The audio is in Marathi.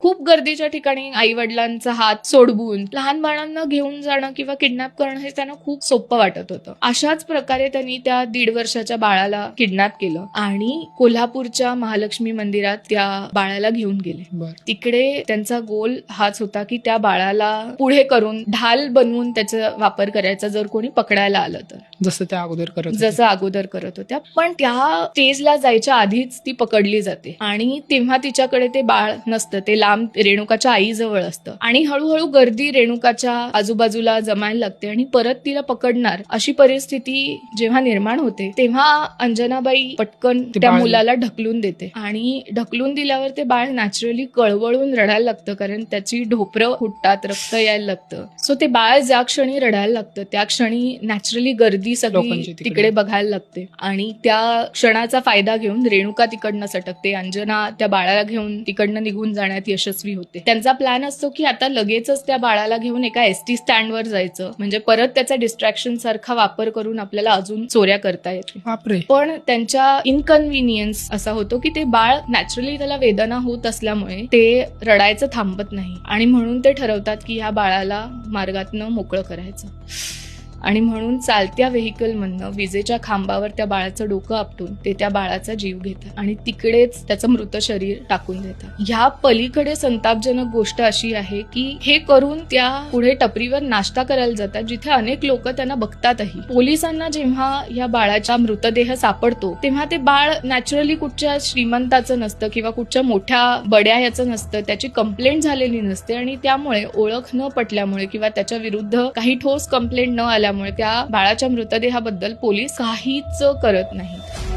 खूप गर्दीच्या ठिकाणी आई वडिलांचा हात सोडवून लहान बाळांना घेऊन जाणं किंवा किडनॅप करणं हे त्यांना खूप सोपं वाटत होतं. अशाच प्रकारे त्यांनी त्या 1.5 वर्षाच्या बाळाला किडनॅप केलं आणि कोल्हापूरच्या महालक्ष्मी मंदिरात त्या बाळाला घेऊन गेले. तिकडे त्यांचा गोल हाच होता की त्या बाळाला पुढे करून ढाल बनवून त्याचा वापर करायचा जर कोणी पकडायला आलं तर, जसं अगोदर करत होत्या. पण त्या स्टेजला जायच्या आधीच ती पकडली जाते आणि तेव्हा तिच्याकडे ते बाळ नसतं, ते लांब रेणुकाच्या आईजवळ असतं आणि हळूहळू गर्दी रेणुकाच्या आजूबाजूला जमायला लागते आणि परत तिला पकडणार अशी परिस्थिती जेव्हा निर्माण होते तेव्हा अंजनाबाई पटकन त्या मुलाला ढकलून देते आणि ढकलून दिल्यावर ते बाळ नॅचरली कळवळून रडायला लागतं, कारण त्याची ढोपरं फुटतात, रक्त यायला लागतं. सो ते बाळ ज्या क्षणी रडायला लागतं त्या क्षणी नॅचरली गर्दी सगळी तिकडे बघायला लागते आणि त्या क्षणाचा फायदा घेऊन रेणुका तिकडनं सटकते. अंजना त्या बाळाला घेऊन तिकडनं निघून जाण्यात यशस्वी होते. त्यांचा प्लॅन असतो की आता लगेचच त्या बाळाला घेऊन एका एसटी स्टँडवर जायचं, म्हणजे परत त्याचा डिस्ट्रॅक्शन सारखा वापर करून आपल्याला अजून चोऱ्या करता येते. पण त्यांच्या इनकन्व्हिनियन्स असा होतो की ते बाळ नॅचरली त्याला वेदना होत असल्यामुळे ते रडायचं थांबत नाही आणि म्हणून ते ठरवतात की ह्या बाळाला मार्गातनं मोकळं करायचं आणि म्हणून चालत्या व्हेकलमधनं विजेच्या खांबावर त्या बाळाचं डोकं आपटून ते त्या बाळाचा जीव घेतात आणि तिकडेच त्याचं मृत शरीर टाकून देतात. ह्या पलीकडे संतापजनक गोष्ट अशी आहे की हे करून त्या पुढे टपरीवर नाश्ता करायला जातात, जिथे अनेक लोक त्यांना बघतातही. पोलिसांना जेव्हा या बाळाचा मृतदेह सापडतो तेव्हा ते बाळ नॅचरली कुठच्या श्रीमंताचं नसतं किंवा कुठच्या मोठ्या बड्या याचं नसतं, त्याची कंप्लेंट झालेली नसते आणि त्यामुळे ओळख न पटल्यामुळे किंवा त्याच्या विरुद्ध काही ठोस कंप्लेंट न आल्यामुळे त्या बाळाच्या मृतदेहाबद्दल पोलीस काहीच करत नाहीत.